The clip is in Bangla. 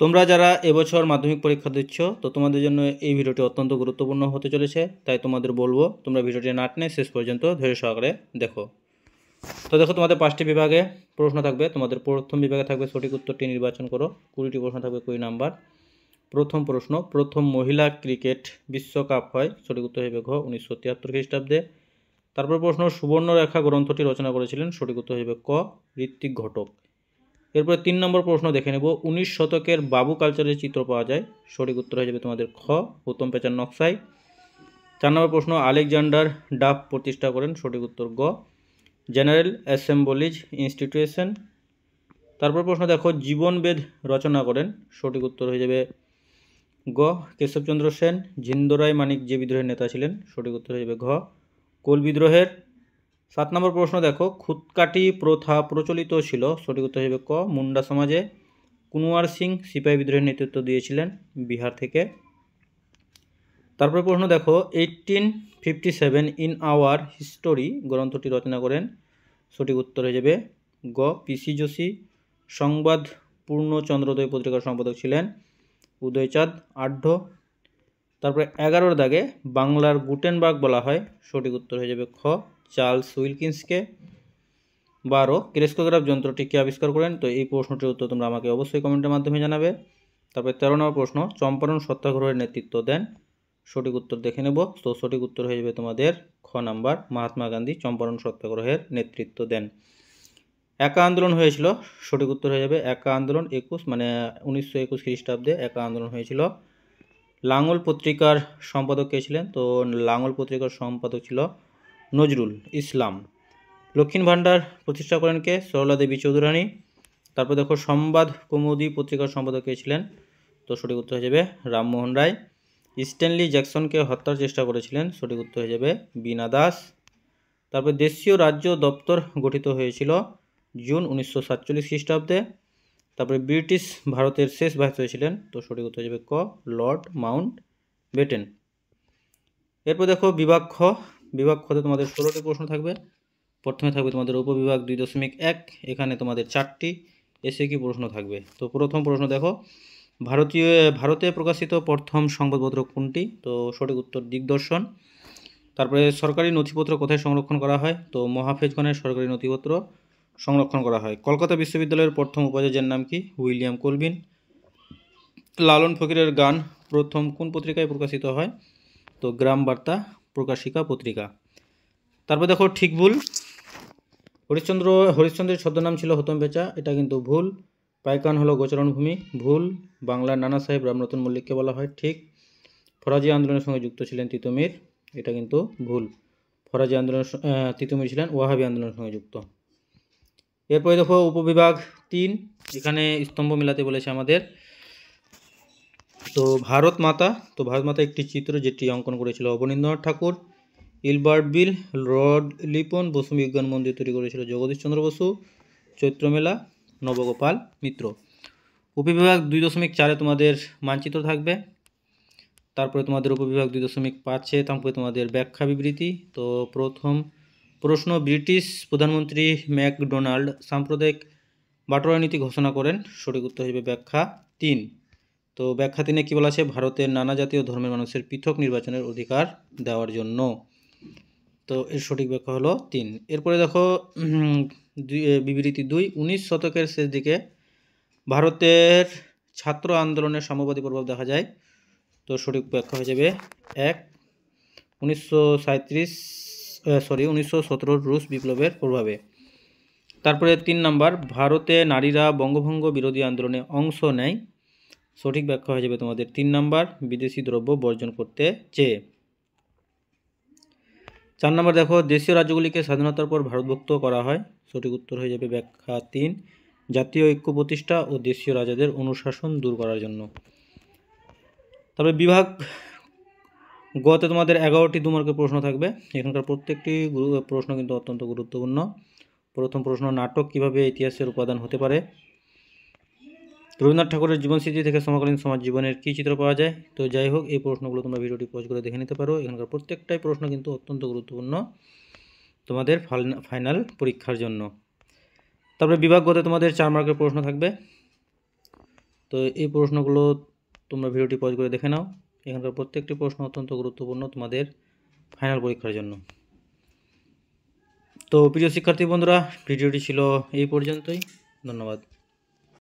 তোমরা যারা এবছর মাধ্যমিক পরীক্ষা দিচ্ছ তো তোমাদের জন্য এই ভিডিওটি অত্যন্ত গুরুত্বপূর্ণ হতে চলেছে, তাই তোমাদের বলবো তোমরা ভিডিওটি না টেনে শেষ পর্যন্ত ধৈর্য সহকারে দেখো। তো দেখো, তোমাদের 5টি বিভাগে প্রশ্ন থাকবে। তোমাদের প্রথম বিভাগে থাকবে সঠিক উত্তরটি নির্বাচন করো। 20টি প্রশ্ন থাকবে 20 নাম্বার। প্রথম প্রশ্ন, প্রথম মহিলা ক্রিকেট বিশ্বকাপ হয়, সঠিক উত্তর হবে ঘ 1973 খ্রিস্টাব্দে। তারপর প্রশ্ন, সুবর্ণরেখা গ্রন্থটি রচনা করেছিলেন, সঠিক উত্তর হবে ক ঋত্বিক ঘটক। এরপরে 3 নম্বর প্রশ্ন দেখে নেব, 19 শতকের বাবু কালচারের চিত্র পাওয়া যায়, সঠিক উত্তর হয়ে যাবে তোমাদের খ উত্তম পেচার নকশায়। 4 নম্বর প্রশ্ন, আলেকজান্ডার ডাফ প্রতিষ্ঠা করেন, সঠিক উত্তর গ জেনারেল অ্যাসেম্বলিজ ইনস্টিটিউশন। তারপর প্রশ্ন দেখো, জীবনবেদ রচনা করেন, সঠিক উত্তর হয়ে যাবে গ কেশবচন্দ্র সেন। ঝিন্দরায় মানিক যে বিদ্রোহের নেতা ছিলেন, সঠিক উত্তর হয়ে যাবে ঘ কোল বিদ্রোহের। 7 নম্বর প্রশ্ন দেখো, খুদকাটি প্রথা প্রচলিত ছিল, সঠিক উত্তর হবে ক মুন্ডা সমাজে। কুনওয়ার সিং সিপাহী বিদ্রোহের নেতৃত্ব দিয়েছিলেন বিহার থেকে। তারপরে প্রশ্ন দেখো, 1857 ইন আওয়ার হিস্টোরি গ্রন্থটি রচনা করেন, সঠিক উত্তর হয়ে যাবে গ পিসি যোশী। সংবাদ পূর্ণচন্দ্রোদয় পত্রিকার সম্পাদক ছিলেন উদয়চাঁদ আঢ্য। তারপরে 11 দাগে বাংলার গুটেনবার্গ বলা হয়, সঠিক উত্তর হয়ে যাবে খ চার্লস উইলকিন্সকে। 12 ক্রেস্কোগ্রাফ যন্ত্রটি কে আবিষ্কার করেন, তো এই প্রশ্নটির উত্তর তোমরা আমাকে অবশ্যই কমেন্টের মাধ্যমে জানাবে। তারপরে 13 নম্বর প্রশ্ন, চম্পারণ সত্যাগ্রহের নেতৃত্ব দেন, সঠিক উত্তর দেখে নেব। তো সঠিক উত্তর হয়ে যাবে তোমাদের খ নাম্বার, মহাত্মা গান্ধী চম্পারণ সত্যাগ্রহের নেতৃত্ব দেন। একা আন্দোলন হয়েছিল, সঠিক উত্তর হয়ে যাবে একা আন্দোলন 21 মানে 1921 খ্রিস্টাব্দে একা আন্দোলন হয়েছিল। লাঙল পত্রিকার সম্পাদক কে ছিলেন, তো লাঙল পত্রিকার সম্পাদক ছিল নজরুল ইসলাম। লক্ষ্মীর ভাণ্ডার প্রতিষ্ঠা করেন কে, সরলা দেবী চৌধুরানী। তারপর দেখো, সংবাদ কৌমুদী পত্রিকার সম্পাদক কে ছিলেন, তো সঠিক উত্তর হয়ে যাবে রামমোহন রায়। স্ট্যানলি জ্যাকসনকে হত্যার চেষ্টা করেছিলেন, সঠিক উত্তর হয়ে যাবে বীণা দাস। তারপর দেশীয় রাজ্য দপ্তর গঠিত হয়েছিল জুন 1947 খ্রিস্টাব্দে। তারপরে ব্রিটিশ ভারতের শেষ ভাইসরয় ছিলেন, তো সঠিক উত্তর হয়ে যাবে ক লর্ড মাউন্ট বেটেন। এরপর দেখো বিভাগ খ। বিভাগ খতে তোমাদের 16টি প্রশ্ন থাকবে। প্রথমে থাকবে তোমাদের উপবিভাগ 2.1, এখানে তোমাদের 4টি এসএকিউ প্রশ্ন থাকবে। তো প্রথম প্রশ্ন দেখো, ভারতে প্রকাশিত প্রথম সংবাদপত্র কোনটি, তো সঠিক উত্তর দিগদর্শন। তারপরে সরকারি নথিপত্র কোথায় সংরক্ষণ করা হয়, তো মহাফেজখানায় সরকারি নথিপত্র সংরক্ষণ করা হয়। কলকাতা বিশ্ববিদ্যালয়ের প্রথম উপাচার্যের নাম কি, উইলিয়াম কলবিন। লালন ফকিরের গান প্রথম কোন পত্রিকায় প্রকাশিত হয়, তো গ্রাম বার্তা প্রকাশিকা পত্রিকা। তারপর দেখো ঠিক ভুল, হরিশ্চন্দ্রের ছদ্মনাম ছিল হতম পেঁচা, এটা কিন্তু ভুল। পাইকান হলো গোচরণভূমি, ভুল। বাংলার নানা সাহেব রামরতন মল্লিককে বলা হয়, ঠিক। ফরাজি আন্দোলনের সঙ্গে যুক্ত ছিলেন তিতুমির, এটা কিন্তু ভুল। ফরাজি আন্দোলনের তিতুমির ছিলেন ওয়াহাবি আন্দোলনের সঙ্গে যুক্ত। এরপরে দেখো উপবিভাগ 3, এখানে স্তম্ভ মেলাতে বলেছে আমাদের। তো ভারত মাতা, তো ভারত মাতা একটি চিত্র যেটি অঙ্কন করেছিল Abanindranath Tagore. Ilbert bill, lord Ripon, Basu Bigyan Mandir তৈরি করেছিল জগদীশ চন্দ্র বসু। চৈত্রমেলা নবগোপাল মিত্র। উপবিভাগ 2.4 তোমাদের মানচিত্র থাকবে। তারপরে তোমাদের উপবিভাগ 2.5 তারপরে তোমাদের ব্যাখ্যা বিবৃতি। তো প্রথম প্রশ্ন, ব্রিটিশ প্রধানমন্ত্রী ম্যাকডোনাল্ড সাম্প্রদায়িক বাটোয়ারা নীতি ঘোষণা করেন, সঠিক উত্তর হবে ব্যাখ্যা 3। তো ব্যাখ্যা 3-এ কী বলা আছে, ভারতের নানা জাতীয় ধর্মের মানুষের পৃথক নির্বাচনের অধিকার দেওয়ার জন্য, তো এর সঠিক ব্যাখ্যা হলো 3। এরপরে দেখো বিবৃতি 2, 19 শতকের শেষ দিকে ভারতের ছাত্র আন্দোলনের সাম্যবাদী প্রভাব দেখা যায়, তো সঠিক ব্যাখ্যা হয়ে যাবে 1 1917 রুশ বিপ্লবের প্রভাবে। তারপরে 3 নাম্বার, ভারতে নারীরা বঙ্গভঙ্গ বিরোধী আন্দোলনে অংশ নেয়, সঠিক ব্যাখ্যা হয়ে যাবে তোমাদের 3 নাম্বার বিদেশি দ্রব্য বর্জন করতে চেয়ে। 4 নাম্বার দেখো, দেশীয় রাজ্যগুলিকে স্বাধীনতার পর ভারতভুক্ত করা হয়, সঠিক উত্তর হয়ে যাবে ব্যাখ্যা 3, জাতীয় ঐক্য প্রতিষ্ঠা ও দেশীয় রাজাদের অনুশাসন দূর করার জন্য। তবে বিভাগ গতে তোমাদের 11টি 2 মার্কের প্রশ্ন থাকবে। এখানকার প্রত্যেকটি প্রশ্ন কিন্তু অত্যন্ত গুরুত্বপূর্ণ। প্রথম প্রশ্ন, নাটক কিভাবে ইতিহাসের উপাদান হতে পারে। রবীন্দ্রনাথ ঠাকুরের জীবনস্মৃতি থেকে সমকালীন সমাজ জীবনের কী চিত্র পাওয়া যায়। তো যাই হোক, এই প্রশ্নগুলো তোমরা ভিডিওটি পজ করে দেখে নিতে পারো। এখানকার প্রত্যেকটাই প্রশ্ন কিন্তু অত্যন্ত গুরুত্বপূর্ণ তোমাদের ফাইনাল পরীক্ষার জন্য। তারপরে বিভাগ গতে তোমাদের 4 মার্কের প্রশ্ন থাকবে। তো তো এই প্রশ্নগুলো তোমরা ভিডিওটি পজ করে দেখে নাও। এখানকার প্রত্যেকটি প্রশ্ন অত্যন্ত গুরুত্বপূর্ণ তোমাদের ফাইনাল পরীক্ষার জন্য। তো প্রিয় শিক্ষার্থী বন্ধুরা, ভিডিওটি ছিল এই পর্যন্তই। ধন্যবাদ।